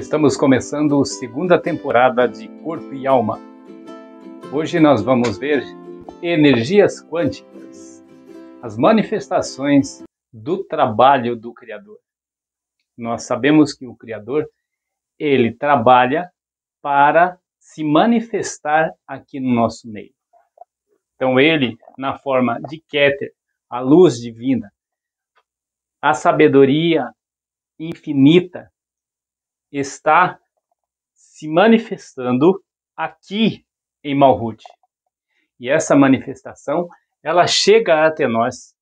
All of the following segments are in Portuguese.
Estamos começando a segunda temporada de Corpo e Alma. Hoje nós vamos ver energias quânticas, as manifestações do trabalho do Criador. Nós sabemos que o Criador, ele trabalha para se manifestar aqui no nosso meio. Então ele, na forma de Keter, a luz divina, a sabedoria infinita, está se manifestando aqui em Malhut. E essa manifestação, ela chega até nós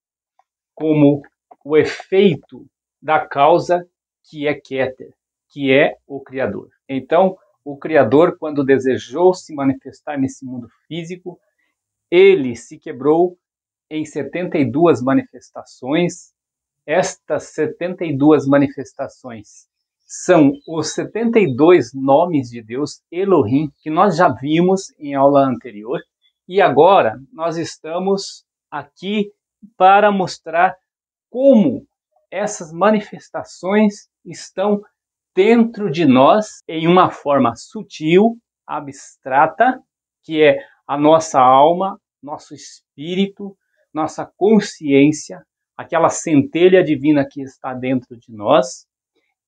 como o efeito da causa que é Keter, que é o Criador. Então, o Criador, quando desejou se manifestar nesse mundo físico, ele se quebrou em 72 manifestações. Estas 72 manifestações são os 72 nomes de Deus, Elohim, que nós já vimos em aula anterior. E agora nós estamos aqui para mostrar como essas manifestações estão dentro de nós em uma forma sutil, abstrata, que é a nossa alma, nosso espírito, nossa consciência, aquela centelha divina que está dentro de nós,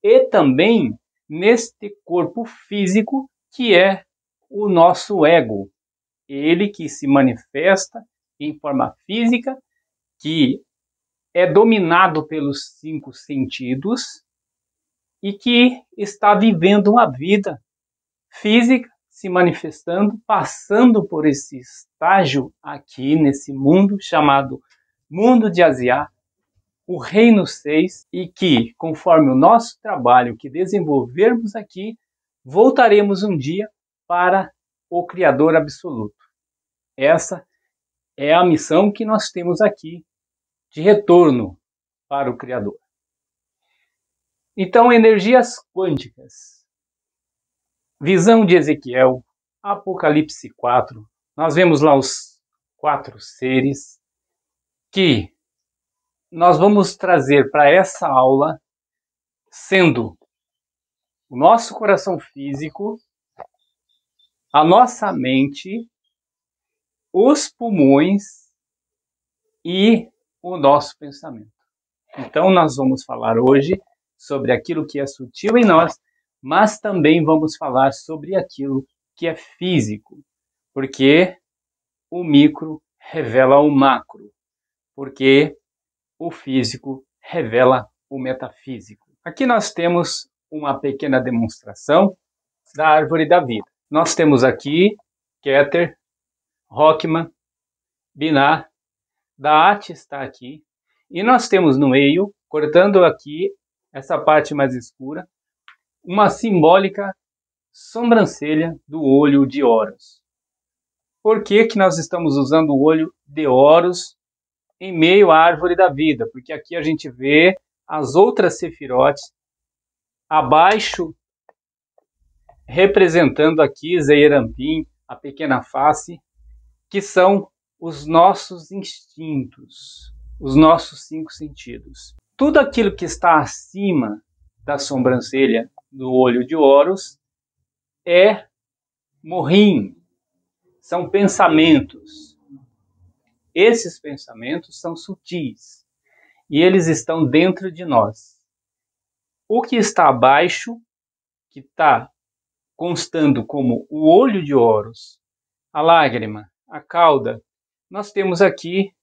e também neste corpo físico que é o nosso ego. Ele que se manifesta em forma física, que é dominado pelos 5 sentidos e que está vivendo uma vida física, se manifestando, passando por esse estágio aqui nesse mundo chamado mundo de Asiá, o Reino 6, e que, conforme o nosso trabalho que desenvolvermos aqui, voltaremos um dia para o Criador Absoluto. Essa é a missão que nós temos aqui, de retorno para o Criador. Então, energias quânticas. Visão de Ezequiel, Apocalipse 4. Nós vemos lá os 4 seres que nós vamos trazer para essa aula, sendo o nosso coração físico, a nossa mente, os pulmões e o nosso pensamento. Então nós vamos falar hoje sobre aquilo que é sutil em nós, mas também vamos falar sobre aquilo que é físico, porque o micro revela o macro, porque o físico revela o metafísico. Aqui nós temos uma pequena demonstração da árvore da vida. Nós temos aqui Keter, Rockman, Binah, Daat está aqui, e nós temos no meio, cortando aqui essa parte mais escura, uma simbólica sobrancelha do olho de Horus. Por que que nós estamos usando o olho de Horus em meio à árvore da vida? Porque aqui a gente vê as outras sefirotes abaixo, representando aqui Zeirampim, a pequena face, que são os nossos instintos, os nossos 5 sentidos. Tudo aquilo que está acima da sobrancelha do olho de Horus é morrim, são pensamentos. Esses pensamentos são sutis e eles estão dentro de nós. O que está abaixo, que está constando como o olho de Horus, a lágrima, a cauda, nós temos aqui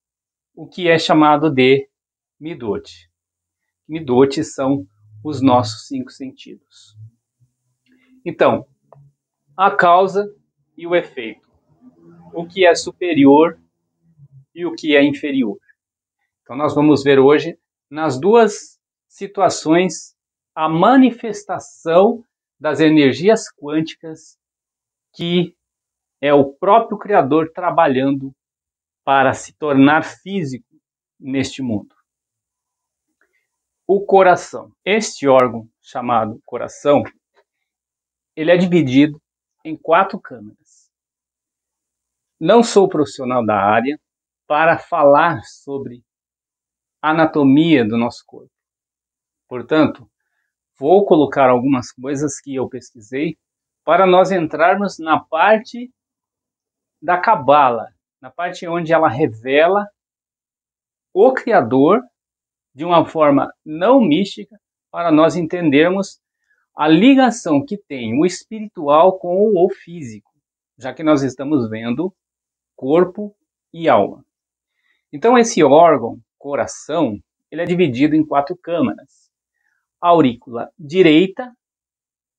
o que é chamado de Midot. Midot são os nossos 5 sentidos. Então, a causa e o efeito. O que é superior e o que é inferior. Então nós vamos ver hoje, nas 2 situações, a manifestação das energias quânticas, que é o próprio Criador trabalhando para se tornar físico neste mundo. O coração. Este órgão chamado coração, ele é dividido em 4 câmeras. Não sou profissional da área para falar sobre a anatomia do nosso corpo. Portanto, vou colocar algumas coisas que eu pesquisei para nós entrarmos na parte da Cabala, na parte onde ela revela o Criador de uma forma não mística, para nós entendermos a ligação que tem o espiritual com o físico, já que nós estamos vendo corpo e alma. Então esse órgão, coração, ele é dividido em 4 câmaras: aurícula direita,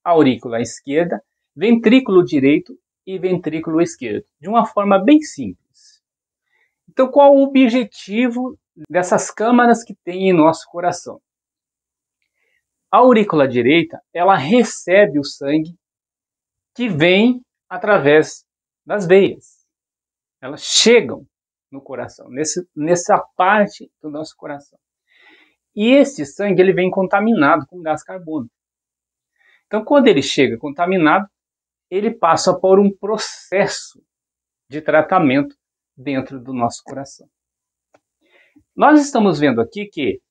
aurícula esquerda, ventrículo direito e ventrículo esquerdo, de uma forma bem simples. Então qual o objetivo dessas câmaras que tem em nosso coração? A aurícula direita, ela recebe o sangue que vem através das veias. Elas chegam no coração, nessa parte do nosso coração. E esse sangue ele vem contaminado com gás carbônico. Então, quando ele chega contaminado, ele passa por um processo de tratamento dentro do nosso coração. Nós estamos vendo aqui que,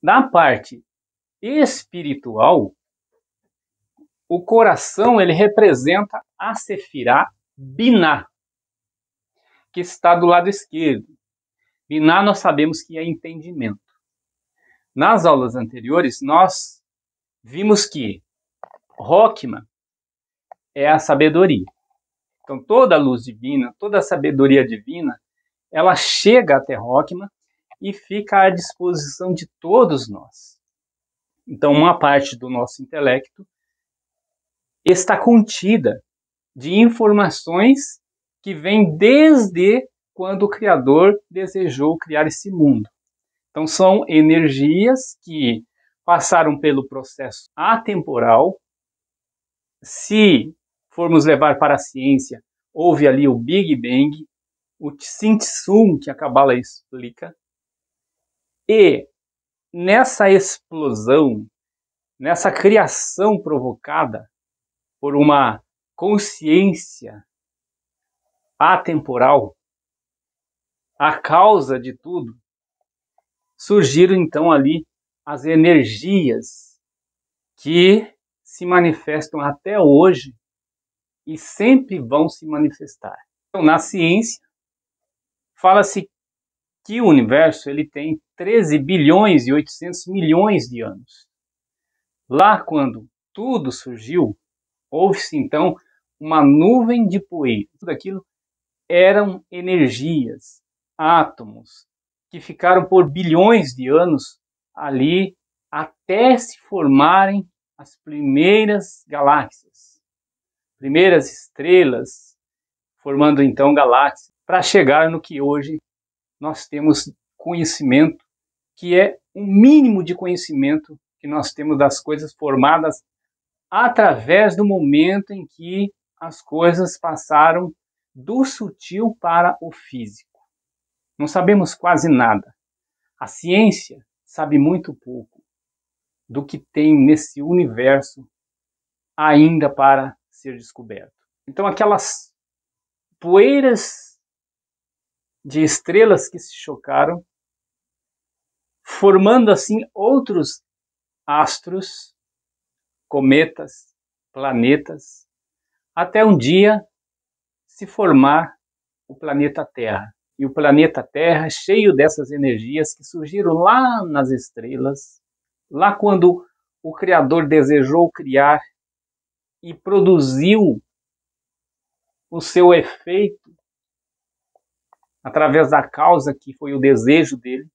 na parte espiritual, o coração ele representa a Sefirá Biná, que está do lado esquerdo. Biná nós sabemos que é entendimento. Nas aulas anteriores, nós vimos que Rokhma é a sabedoria. Então, toda a luz divina, toda a sabedoria divina, ela chega até Rokhma e fica à disposição de todos nós. Então, uma parte do nosso intelecto está contida de informações que vêm desde quando o Criador desejou criar esse mundo. Então, são energias que passaram pelo processo atemporal. Se formos levar para a ciência, houve ali o Big Bang, o Tzimtzum, que a Cabala explica, e nessa explosão, nessa criação provocada por uma consciência atemporal, a causa de tudo, surgiram então ali as energias que se manifestam até hoje e sempre vão se manifestar. Então, na ciência, fala-se que o universo ele tem 13 bilhões e 800 milhões de anos. Lá, quando tudo surgiu, houve-se então uma nuvem de poeira. Tudo aquilo eram energias, átomos, que ficaram por bilhões de anos ali até se formarem as primeiras galáxias, primeiras estrelas, formando então galáxias, para chegar no que hoje nós temos conhecimento, que é um mínimo de conhecimento que nós temos das coisas formadas através do momento em que as coisas passaram do sutil para o físico. Não sabemos quase nada. A ciência sabe muito pouco do que tem nesse universo ainda para ser descoberto. Então, aquelas poeiras de estrelas que se chocaram, formando assim outros astros, cometas, planetas, até um dia se formar o planeta Terra. E o planeta Terra, cheio dessas energias que surgiram lá nas estrelas, lá quando o Criador desejou criar e produziu o seu efeito através da causa que foi o desejo dele.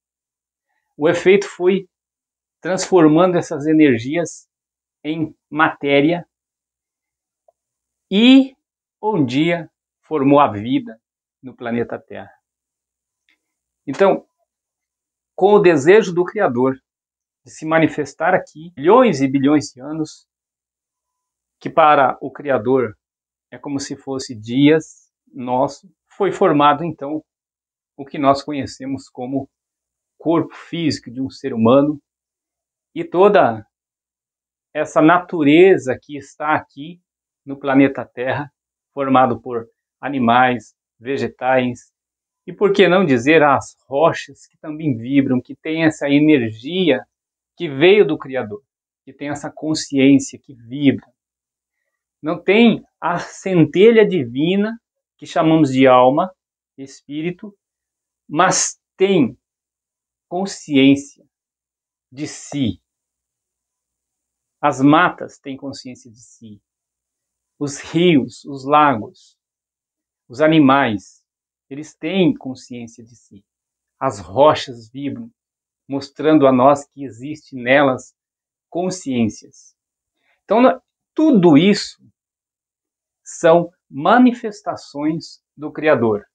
O efeito foi transformando essas energias em matéria e um dia formou a vida no planeta Terra. Então, com o desejo do Criador de se manifestar aqui, bilhões e bilhões de anos, que para o Criador é como se fosse dias nosso, foi formado então o que nós conhecemos como corpo físico de um ser humano e toda essa natureza que está aqui no planeta Terra, formado por animais, vegetais, e por que não dizer as rochas que também vibram, que têm essa energia que veio do Criador. que tem essa consciência que vibra. Não tem a centelha divina, que chamamos de alma, espírito, mas tem consciência de si. As matas têm consciência de si. Os rios, os lagos, os animais, eles têm consciência de si. As rochas vibram, mostrando a nós que existe nelas consciências. Então, tudo isso são manifestações do Criador.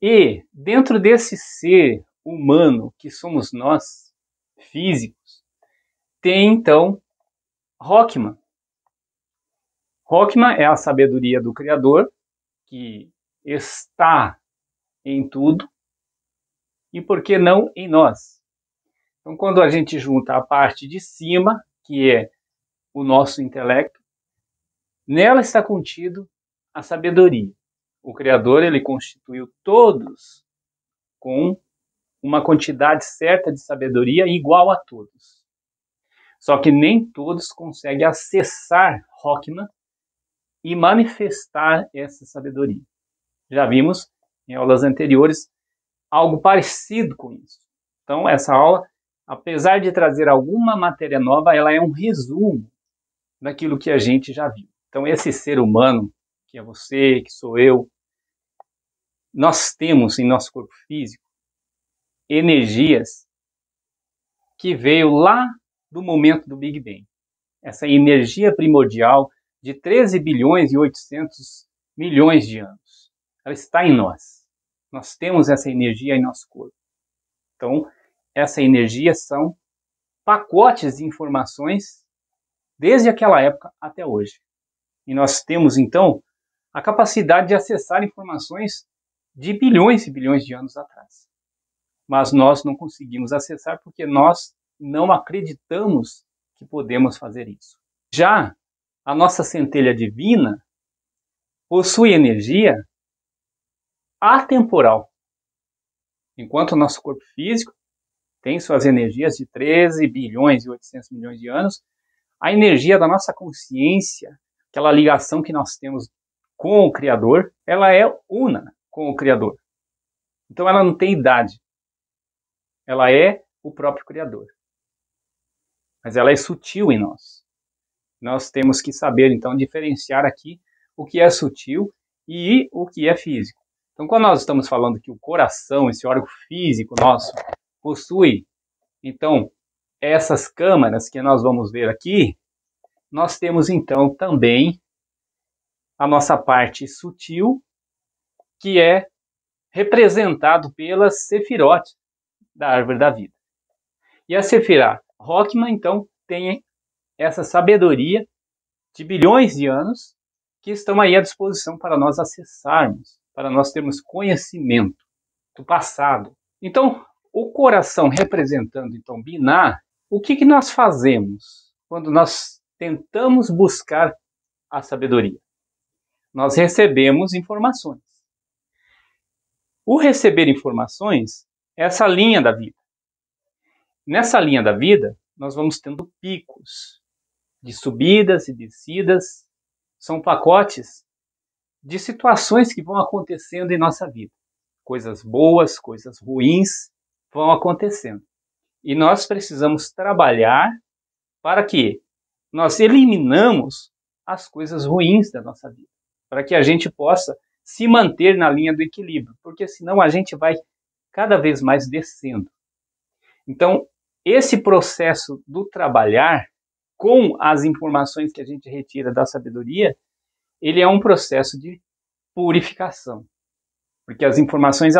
E, dentro desse ser humano que somos nós, físicos, tem, então, Rockman. Rockman é a sabedoria do Criador, que está em tudo, e por que não em nós? Então, quando a gente junta a parte de cima, que é o nosso intelecto, nela está contido a sabedoria. O Criador, ele constituiu todos com uma quantidade certa de sabedoria igual a todos. Só que nem todos conseguem acessar Rockman e manifestar essa sabedoria. Já vimos em aulas anteriores algo parecido com isso. Então, essa aula, apesar de trazer alguma matéria nova, ela é um resumo daquilo que a gente já viu. Então, esse ser humano, que é você, que sou eu, nós temos em nosso corpo físico energias que veio lá do momento do Big Bang. Essa energia primordial de 13 bilhões e 800 milhões de anos. Ela está em nós. Nós temos essa energia em nosso corpo. Então, essa energia são pacotes de informações desde aquela época até hoje. E nós temos, então, a capacidade de acessar informações de bilhões e bilhões de anos atrás. Mas nós não conseguimos acessar porque nós não acreditamos que podemos fazer isso. Já a nossa centelha divina possui energia atemporal. Enquanto o nosso corpo físico tem suas energias de 13 bilhões e 800 milhões de anos, a energia da nossa consciência, aquela ligação que nós temos com o Criador, ela é una com o Criador. Então ela não tem idade. Ela é o próprio Criador. Mas ela é sutil em nós. Nós temos que saber, então, diferenciar aqui o que é sutil e o que é físico. Então, quando nós estamos falando que o coração, esse órgão físico nosso, possui, então, essas câmaras que nós vamos ver aqui, nós temos, então, também a nossa parte sutil, que é representado pelas sefirotes da árvore da vida. E a Sefirá Rockman, então, tem essa sabedoria de bilhões de anos que estão aí à disposição para nós acessarmos, para nós termos conhecimento do passado. Então, o coração representando, então, Binah, o que nós fazemos quando nós tentamos buscar a sabedoria? Nós recebemos informações. O receber informações é essa linha da vida. Nessa linha da vida, nós vamos tendo picos de subidas e descidas. São pacotes de situações que vão acontecendo em nossa vida. Coisas boas, coisas ruins vão acontecendo. E nós precisamos trabalhar para que nós eliminamos as coisas ruins da nossa vida. Para que a gente possa se manter na linha do equilíbrio. Porque senão a gente vai cada vez mais descendo. Então, esse processo do trabalhar com as informações que a gente retira da sabedoria, ele é um processo de purificação. Porque as informações,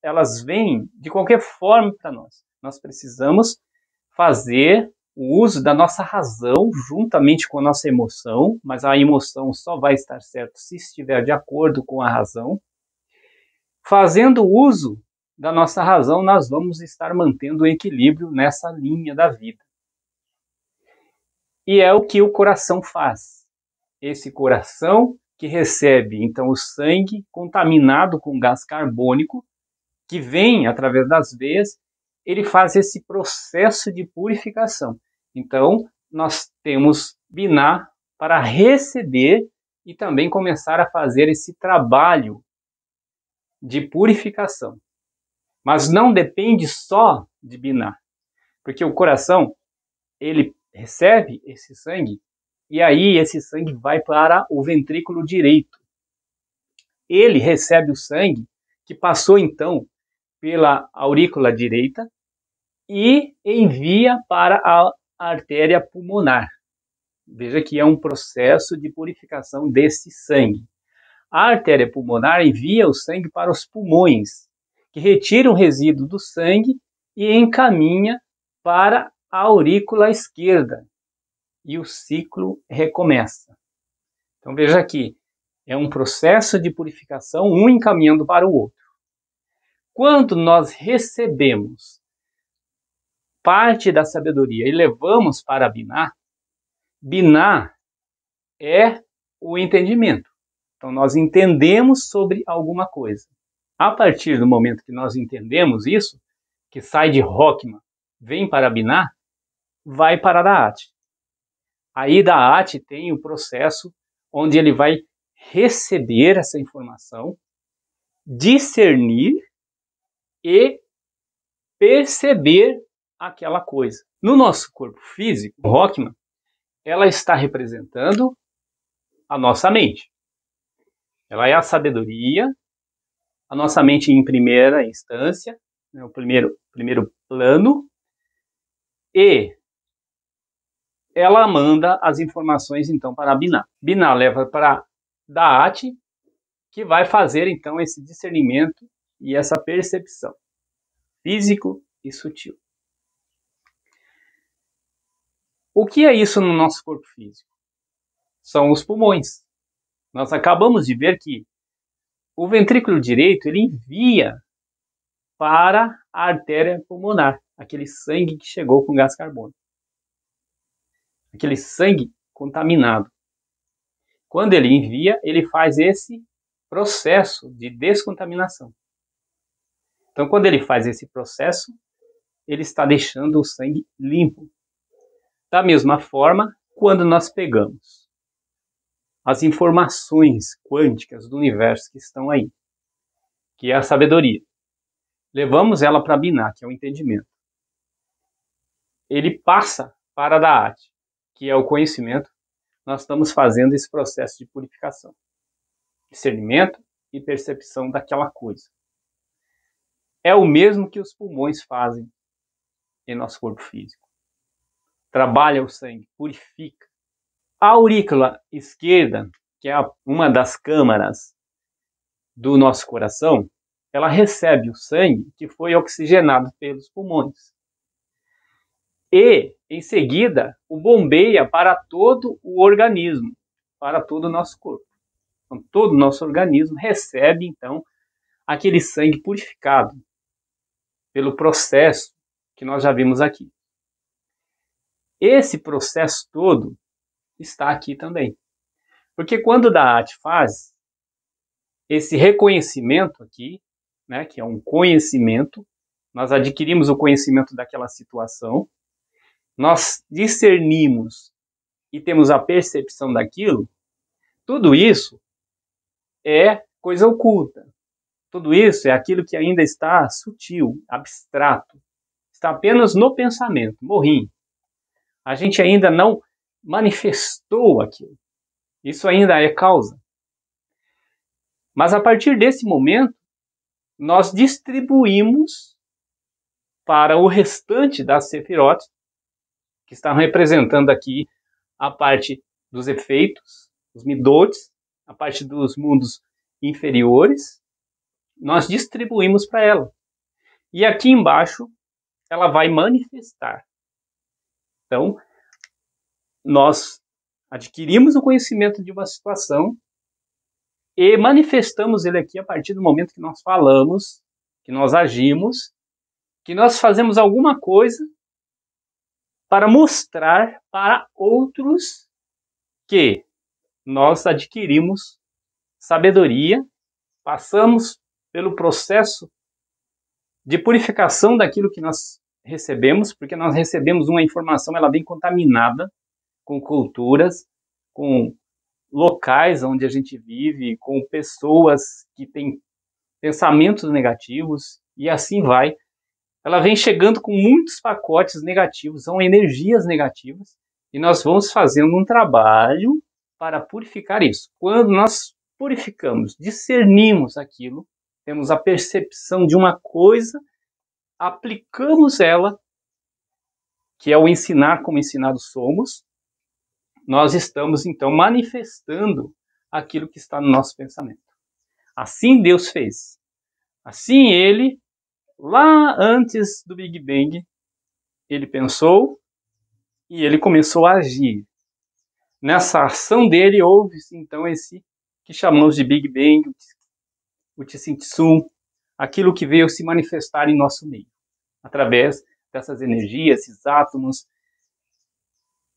elas vêm de qualquer forma para nós. Nós precisamos fazer o uso da nossa razão juntamente com a nossa emoção, mas a emoção só vai estar certa se estiver de acordo com a razão. Fazendo uso da nossa razão, nós vamos estar mantendo o equilíbrio nessa linha da vida. E é o que o coração faz. Esse coração que recebe, então, o sangue contaminado com gás carbônico, que vem através das veias, ele faz esse processo de purificação. Então, nós temos Binah para receber e também começar a fazer esse trabalho de purificação. Mas não depende só de Binah, porque o coração, ele recebe esse sangue e aí esse sangue vai para o ventrículo direito. Ele recebe o sangue que passou então pela aurícula direita e envia para a artéria pulmonar. Veja que é um processo de purificação desse sangue. A artéria pulmonar envia o sangue para os pulmões, que retira o resíduo do sangue e encaminha para a aurícula esquerda. E o ciclo recomeça. Então veja aqui, é um processo de purificação, um encaminhando para o outro. Quando nós recebemos parte da sabedoria e levamos para Binah, Binah é o entendimento. Então nós entendemos sobre alguma coisa. A partir do momento que nós entendemos isso, que sai de Rockman, vem para Binah, vai para Da'at. Aí Da'at tem o processo onde ele vai receber essa informação, discernir e perceber aquela coisa. No nosso corpo físico, Rockman, ela está representando a nossa mente. Ela é a sabedoria, a nossa mente em primeira instância, né, o primeiro plano, e ela manda as informações então para Binah. Binah leva para Da'at, que vai fazer então esse discernimento e essa percepção físico e sutil. O que é isso no nosso corpo físico? São os pulmões. Nós acabamos de ver que o ventrículo direito ele envia para a artéria pulmonar aquele sangue que chegou com gás carbônico. Aquele sangue contaminado. Quando ele envia, ele faz esse processo de descontaminação. Então, quando ele faz esse processo, ele está deixando o sangue limpo. Da mesma forma, quando nós pegamos as informações quânticas do universo que estão aí, que é a sabedoria, levamos ela para Binah, que é o entendimento. Ele passa para Da'at, que é o conhecimento. Nós estamos fazendo esse processo de purificação, discernimento e percepção daquela coisa. É o mesmo que os pulmões fazem em nosso corpo físico. Trabalha o sangue, purifica. A aurícula esquerda, que é uma das câmaras do nosso coração, ela recebe o sangue que foi oxigenado pelos pulmões. E, em seguida, o bombeia para todo o organismo, para todo o nosso corpo. Então, todo o nosso organismo recebe, então, aquele sangue purificado pelo processo que nós já vimos aqui. Esse processo todo está aqui também. Porque quando Da'at faz esse reconhecimento aqui, né, que é um conhecimento, nós adquirimos o conhecimento daquela situação, nós discernimos e temos a percepção daquilo, tudo isso é coisa oculta. Tudo isso é aquilo que ainda está sutil, abstrato. Está apenas no pensamento, morrinho. A gente ainda não manifestou aquilo. Isso ainda é causa. Mas a partir desse momento, nós distribuímos para o restante das Sefirot, que estão representando aqui a parte dos efeitos, os Midot, a parte dos mundos inferiores, nós distribuímos para ela. E aqui embaixo, ela vai manifestar. Então, nós adquirimos o conhecimento de uma situação e manifestamos ele aqui a partir do momento que nós falamos, que nós agimos, que nós fazemos alguma coisa para mostrar para outros que nós adquirimos sabedoria, passamos pelo processo de purificação daquilo que nós recebemos, porque nós recebemos uma informação, ela vem contaminada com culturas, com locais onde a gente vive, com pessoas que têm pensamentos negativos, e assim vai. Ela vem chegando com muitos pacotes negativos, são energias negativas, e nós vamos fazendo um trabalho para purificar isso. Quando nós purificamos, discernimos aquilo, temos a percepção de uma coisa, aplicamos ela, que é o ensinar como ensinados somos, nós estamos então manifestando aquilo que está no nosso pensamento. Assim Deus fez. Assim ele, lá antes do Big Bang, ele pensou e ele começou a agir. Nessa ação dele houve-se então esse que chamamos de Big Bang, o Tsing-Tsum, aquilo que veio se manifestar em nosso meio, através dessas energias, esses átomos,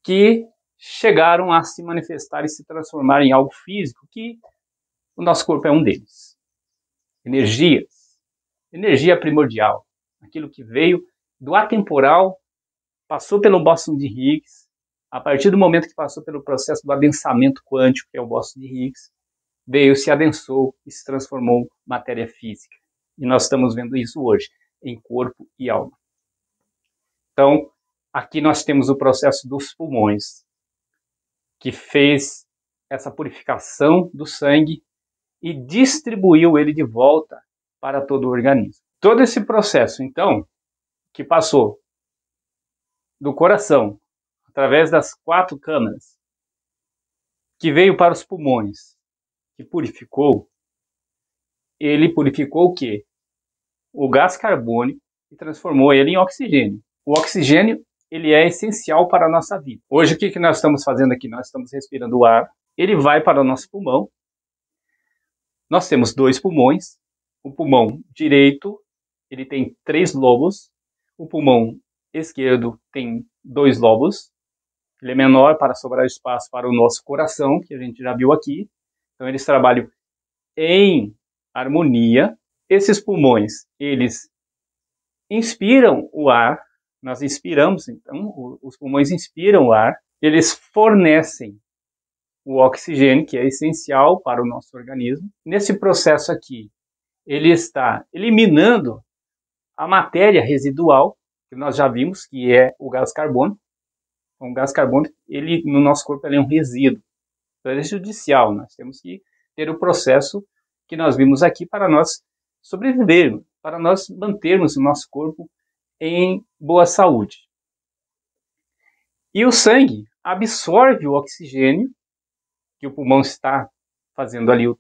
que chegaram a se manifestar e se transformar em algo físico, que o nosso corpo é um deles. Energias, energia primordial, aquilo que veio do atemporal, passou pelo bóson de Higgs, a partir do momento que passou pelo processo do adensamento quântico, que é o bóson de Higgs, veio, se adensou e se transformou em matéria física. E nós estamos vendo isso hoje, em corpo e alma. Então, aqui nós temos o processo dos pulmões, que fez essa purificação do sangue e distribuiu ele de volta para todo o organismo. Todo esse processo, então, que passou do coração, através das 4 câmaras, que veio para os pulmões, que purificou, ele purificou o quê? O gás carbônico e transformou ele em oxigênio. O oxigênio, ele é essencial para a nossa vida. Hoje, o que nós estamos fazendo aqui? Nós estamos respirando o ar, ele vai para o nosso pulmão. Nós temos 2 pulmões. O pulmão direito, ele tem 3 lobos. O pulmão esquerdo tem 2 lobos. Ele é menor para sobrar espaço para o nosso coração, que a gente já viu aqui. Então, eles trabalham em harmonia. Esses pulmões, eles inspiram o ar. Nós inspiramos, então, os pulmões inspiram o ar. Eles fornecem o oxigênio, que é essencial para o nosso organismo. Nesse processo aqui, ele está eliminando a matéria residual, que nós já vimos, que é o gás carbônico. Então, o gás carbônico, ele, no nosso corpo, ele é um resíduo. Então, é judicial. Nós temos que ter o processo que nós vimos aqui para nós sobrevivermos, para nós mantermos o nosso corpo em boa saúde. E o sangue absorve o oxigênio, que o pulmão está fazendo ali o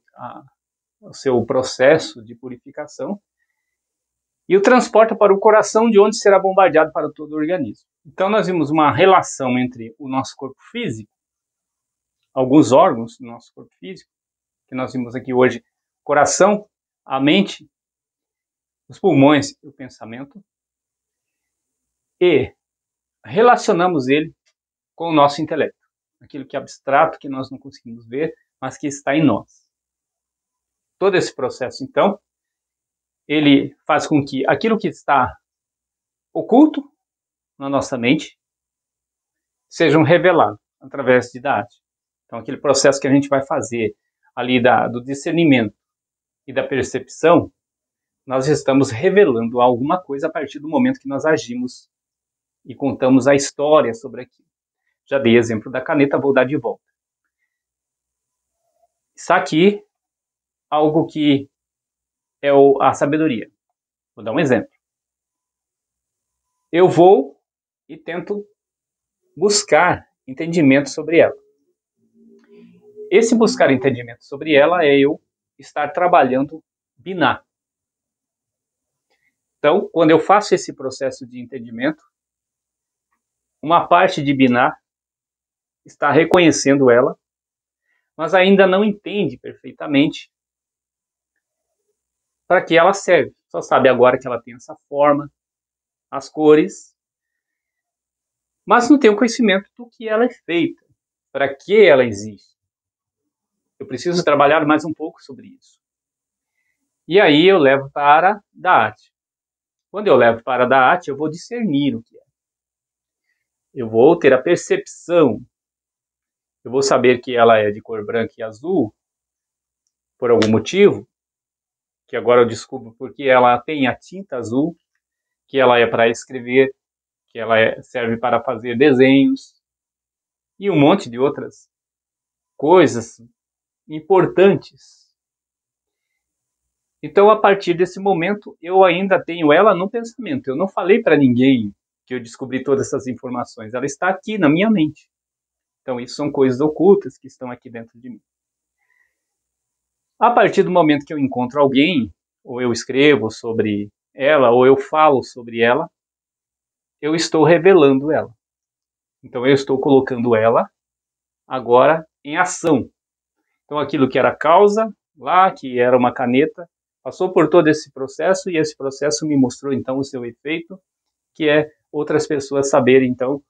seu processo de purificação, e o transporta para o coração, de onde será bombardeado para todo o organismo. Então nós vimos uma relação entre o nosso corpo físico, alguns órgãos do nosso corpo físico, que nós vimos aqui hoje, o coração, a mente, os pulmões e o pensamento, e relacionamos ele com o nosso intelecto, aquilo que é abstrato, que nós não conseguimos ver, mas que está em nós. Todo esse processo, então, ele faz com que aquilo que está oculto na nossa mente seja revelado através da arte. Então, aquele processo que a gente vai fazer ali do discernimento e da percepção, nós estamos revelando alguma coisa a partir do momento que nós agimos e contamos a história sobre aquilo. Já dei exemplo da caneta, vou dar de volta. Isso aqui, algo que é a sabedoria. Vou dar um exemplo. Eu vou e tento buscar entendimento sobre ela. Esse buscar entendimento sobre ela é eu estar trabalhando Binah. Então, quando eu faço esse processo de entendimento, uma parte de Binah está reconhecendo ela, mas ainda não entende perfeitamente para que ela serve. Só sabe agora que ela tem essa forma, as cores, mas não tem o conhecimento do que ela é feita, para que ela existe. Eu preciso trabalhar mais um pouco sobre isso. E aí eu levo para a arte. Quando eu levo para a Da'at, eu vou discernir o que é. Eu vou ter a percepção. Eu vou saber que ela é de cor branca e azul, por algum motivo, que agora eu descubro porque ela tem a tinta azul, que ela é para escrever, que ela serve para fazer desenhos, e um monte de outras coisas importantes. Então, a partir desse momento, eu ainda tenho ela no pensamento. Eu não falei para ninguém que eu descobri todas essas informações. Ela está aqui na minha mente. Então, isso são coisas ocultas que estão aqui dentro de mim. A partir do momento que eu encontro alguém, ou eu escrevo sobre ela, ou eu falo sobre ela, eu estou revelando ela. Então, eu estou colocando ela agora em ação. Então, aquilo que era causa, lá, que era uma caneta, passou por todo esse processo, e esse processo me mostrou, então, o seu efeito, que é outras pessoas saberem, então,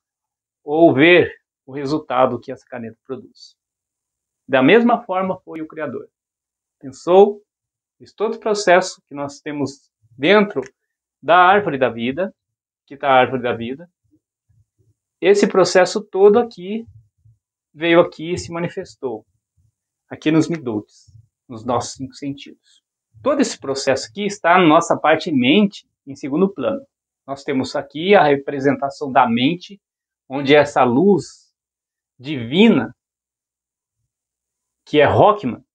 ou ver o resultado que essa caneta produz. Da mesma forma foi o Criador. Pensou, fez todo o processo que nós temos dentro da árvore da vida, que está a árvore da vida. Esse processo todo aqui, veio aqui e se manifestou. Aqui nos Midotes, nos nossos 5 sentidos. Todo esse processo aqui está na nossa parte mente, em segundo plano. Nós temos aqui a representação da mente, onde essa luz divina, que é Rockman,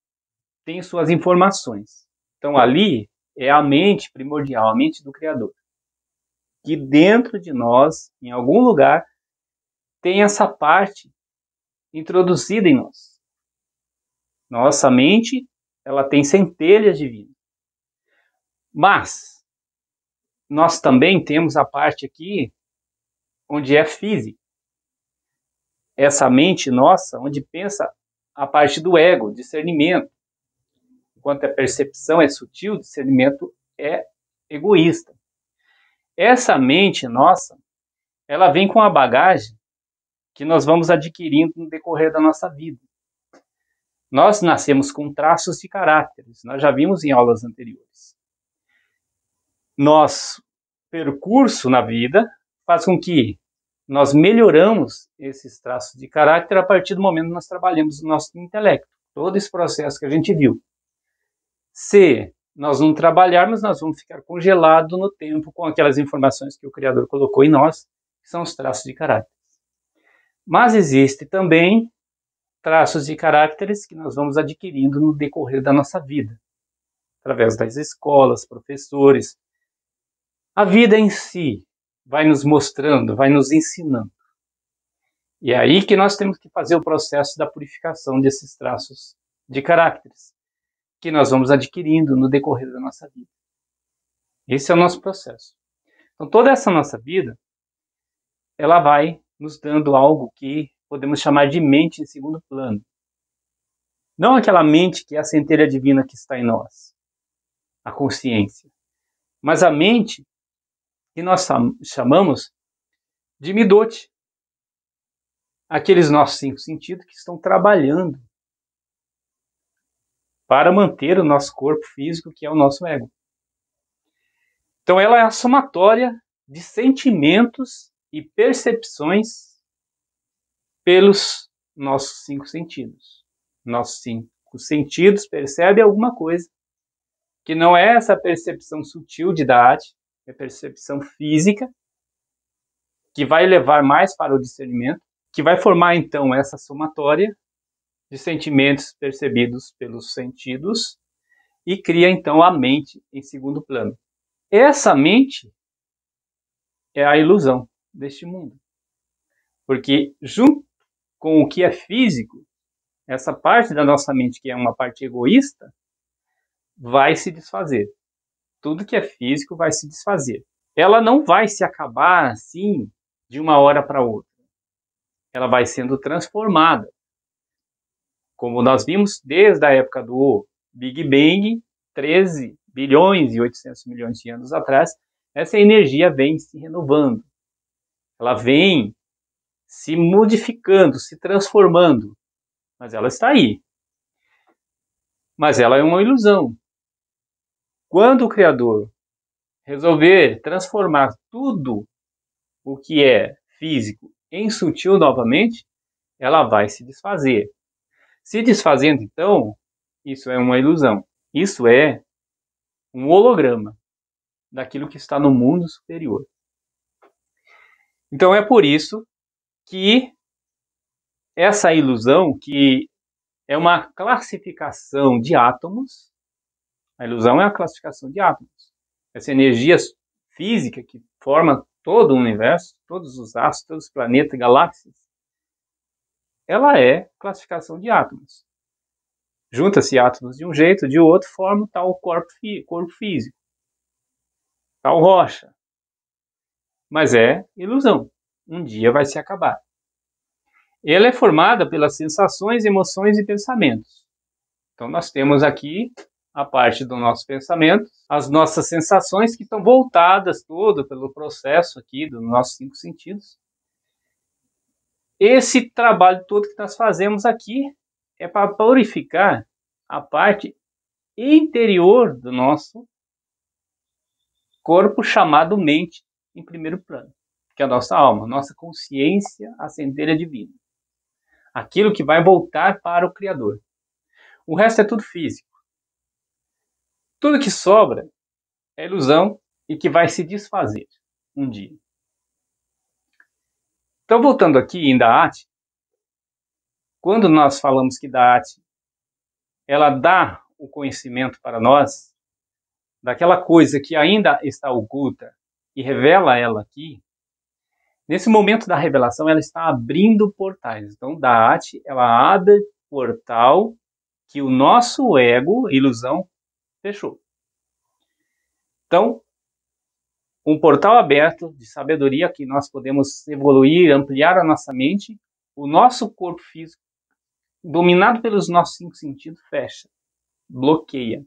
tem suas informações. Então ali é a mente primordial, a mente do Criador. Que dentro de nós, em algum lugar, tem essa parte introduzida em nós. Nossa mente, ela tem centelhas divinas. Mas nós também temos a parte aqui onde é física. Essa mente nossa, onde pensa a parte do ego, discernimento. Enquanto a percepção é sutil, o discernimento é egoísta. Essa mente nossa, ela vem com a bagagem que nós vamos adquirindo no decorrer da nossa vida. Nós nascemos com traços de caracteres, nós já vimos em aulas anteriores. Nosso percurso na vida faz com que nós melhoramos esses traços de caráter a partir do momento que nós trabalhamos o nosso intelecto. Todo esse processo que a gente viu. Se nós não trabalharmos, nós vamos ficar congelados no tempo com aquelas informações que o Criador colocou em nós, que são os traços de caráter. Mas existe também traços de caracteres que nós vamos adquirindo no decorrer da nossa vida, através das escolas, professores. A vida em si vai nos mostrando, vai nos ensinando. E é aí que nós temos que fazer o processo da purificação desses traços de caracteres, que nós vamos adquirindo no decorrer da nossa vida. Esse é o nosso processo. Então, toda essa nossa vida, ela vai nos dando algo que podemos chamar de mente em segundo plano. Não aquela mente que é a centelha divina que está em nós, a consciência, mas a mente que nós chamamos de Midot. Aqueles nossos 5 sentidos que estão trabalhando para manter o nosso corpo físico, que é o nosso ego. Então ela é a somatória de sentimentos e percepções pelos nossos 5 sentidos. Nossos 5 sentidos percebem alguma coisa que não é essa percepção sutil de Da'at, é percepção física, que vai levar mais para o discernimento, que vai formar então essa somatória de sentimentos percebidos pelos sentidos e cria então a mente em segundo plano. Essa mente é a ilusão deste mundo. Porque junto com o que é físico, essa parte da nossa mente que é uma parte egoísta, vai se desfazer. Tudo que é físico vai se desfazer. Ela não vai se acabar assim de uma hora para outra. Ela vai sendo transformada. Como nós vimos desde a época do Big Bang, 13 bilhões e 800 milhões de anos atrás, essa energia vem se renovando. Ela vem se modificando, se transformando. Mas ela está aí. Mas ela é uma ilusão. Quando o Criador resolver transformar tudo o que é físico em sutil novamente, ela vai se desfazer. Se desfazendo, então, isso é uma ilusão. Isso é um holograma daquilo que está no mundo superior. Então é por isso que essa ilusão, que é uma classificação de átomos, a ilusão é a classificação de átomos. Essa energia física que forma todo o universo, todos os astros, todos os planetas, galáxias, ela é classificação de átomos. Junta-se átomos de um jeito, de outro, forma tal corpo físico, tal rocha. Mas é ilusão. Um dia vai se acabar. Ela é formada pelas sensações, emoções e pensamentos. Então nós temos aqui a parte do nosso pensamento, as nossas sensações que estão voltadas todo pelo processo aqui dos nossos 5 sentidos. Esse trabalho todo que nós fazemos aqui é para purificar a parte interior do nosso corpo, chamado mente, em primeiro plano, que é a nossa alma, nossa consciência, a centelha divina. Aquilo que vai voltar para o Criador. O resto é tudo físico. Tudo que sobra é ilusão e que vai se desfazer um dia. Então, voltando aqui em Da'at, quando nós falamos que Da'at, ela dá o conhecimento para nós, daquela coisa que ainda está oculta, e revela ela aqui, nesse momento da revelação, ela está abrindo portais. Então, Da'at, ela abre portal que o nosso ego, ilusão, fechou. Então, um portal aberto de sabedoria que nós podemos evoluir, ampliar a nossa mente, o nosso corpo físico, dominado pelos nossos 5 sentidos, fecha, bloqueia.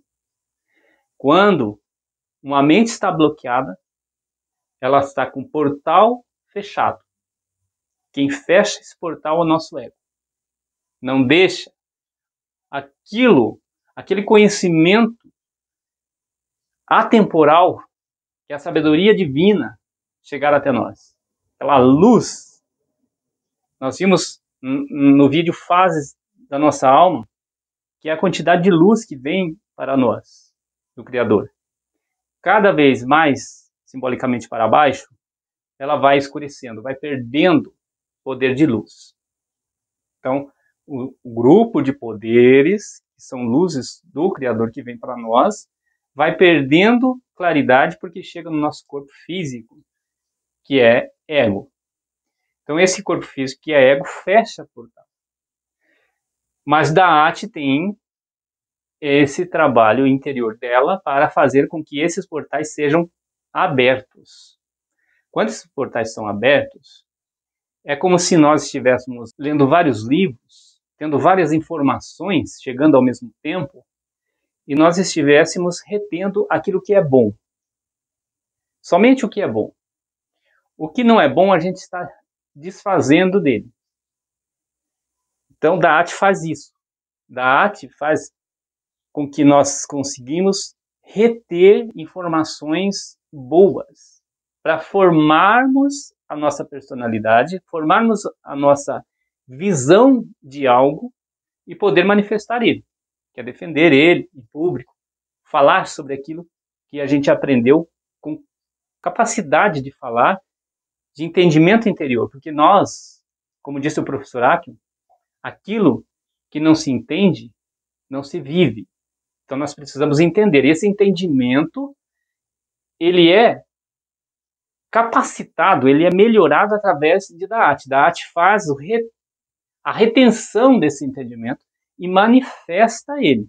Quando uma mente está bloqueada, ela está com o portal fechado. Quem fecha esse portal é o nosso ego. Não deixa aquele conhecimento atemporal, que é a sabedoria divina, chegar até nós. Aquela luz. Nós vimos no vídeo fases da nossa alma, que é a quantidade de luz que vem para nós, do Criador. Cada vez mais, simbolicamente para baixo, ela vai escurecendo, vai perdendo poder de luz. Então, o grupo de poderes, que são luzes do Criador que vem para nós, vai perdendo claridade porque chega no nosso corpo físico, que é ego. Então, esse corpo físico, que é ego, fecha o portal. Mas Da'at tem esse trabalho interior dela para fazer com que esses portais sejam abertos. Quando esses portais são abertos, é como se nós estivéssemos lendo vários livros, tendo várias informações chegando ao mesmo tempo, e nós estivéssemos retendo aquilo que é bom. Somente o que é bom. O que não é bom, a gente está desfazendo dele. Então, Da'at faz isso. Da'at faz com que nós conseguimos reter informações boas para formarmos a nossa personalidade, formarmos a nossa visão de algo e poder manifestar ele, que é defender ele em público, falar sobre aquilo que a gente aprendeu com capacidade de falar, de entendimento interior, porque nós, como disse o professor Akin, aquilo que não se entende, não se vive. Então nós precisamos entender. Esse entendimento, ele é capacitado, ele é melhorado através de Da'at. Da'at faz a retenção desse entendimento e manifesta ele.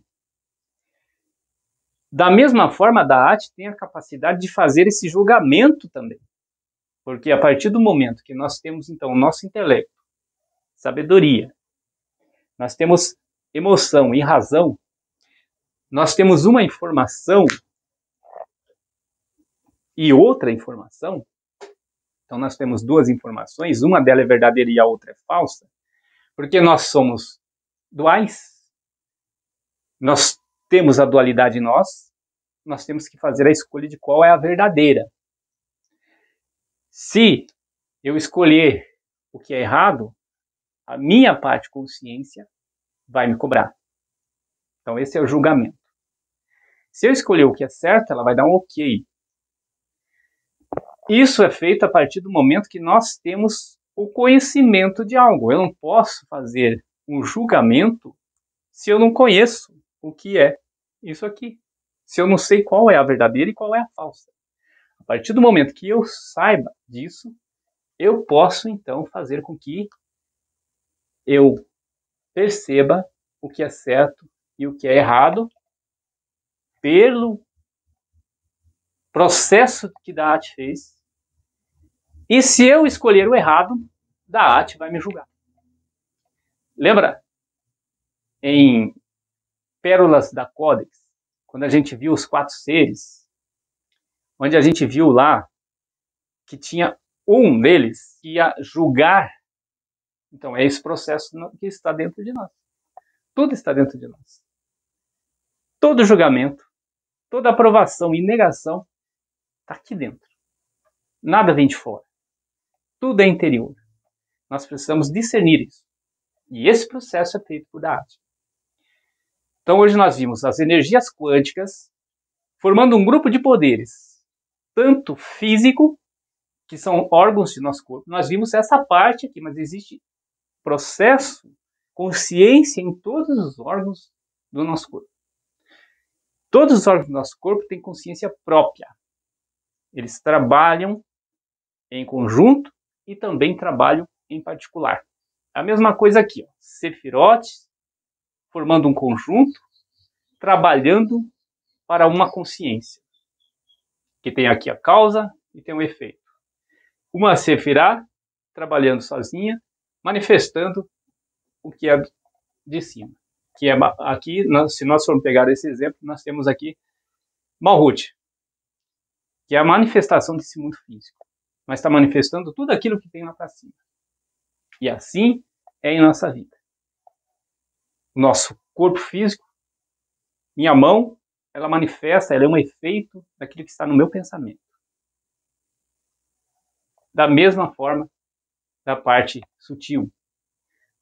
Da mesma forma, Da'at tem a capacidade de fazer esse julgamento também. Porque a partir do momento que nós temos, então, o nosso intelecto, sabedoria, nós temos emoção e razão, nós temos uma informação e outra informação. Então nós temos 2 informações, uma delas é verdadeira e a outra é falsa, porque nós somos duais, nós temos a dualidade em nós, nós temos que fazer a escolha de qual é a verdadeira. Se eu escolher o que é errado, a minha parte consciência vai me cobrar. Então esse é o julgamento. Se eu escolher o que é certo, ela vai dar um ok. Isso é feito a partir do momento que nós temos o conhecimento de algo. Eu não posso fazer um julgamento se eu não conheço o que é isso aqui. Se eu não sei qual é a verdadeira e qual é a falsa. A partir do momento que eu saiba disso, eu posso então fazer com que eu perceba o que é certo e o que é errado pelo processo que Da'at fez. E se eu escolher o errado, Da'at vai me julgar. Lembra? Em Pérolas da Codex, quando a gente viu os 4 seres, onde a gente viu lá que tinha um deles que ia julgar. Então é esse processo que está dentro de nós. Tudo está dentro de nós. Todo julgamento, toda aprovação e negação está aqui dentro. Nada vem de fora. Tudo é interior. Nós precisamos discernir isso. E esse processo é feito por Da'at. Então hoje nós vimos as energias quânticas formando um grupo de poderes, tanto físico, que são órgãos de nosso corpo. Nós vimos essa parte aqui, mas existe processo, consciência em todos os órgãos do nosso corpo. Todos os órgãos do nosso corpo têm consciência própria. Eles trabalham em conjunto e também trabalham em particular. A mesma coisa aqui, ó. Sefirotes formando um conjunto, trabalhando para uma consciência, que tem aqui a causa e tem o efeito. Uma Sefirá trabalhando sozinha, manifestando o que é de cima. Que é aqui, se nós formos pegar esse exemplo, nós temos aqui Malhut, que é a manifestação desse mundo físico, mas está manifestando tudo aquilo que tem lá para cima. E assim é em nossa vida. Nosso corpo físico, minha mão, ela manifesta, ela é um efeito daquilo que está no meu pensamento. Da mesma forma, da parte sutil.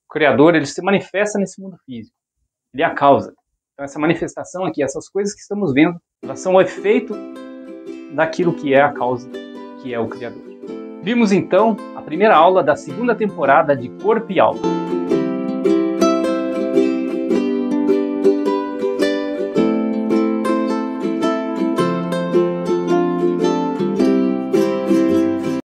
O Criador, ele se manifesta nesse mundo físico. Ele é a causa. Então essa manifestação aqui, essas coisas que estamos vendo, elas são o efeito daquilo que é a causa, que é o Criador. Vimos então a primeira aula da segunda temporada de Corpo e Alma.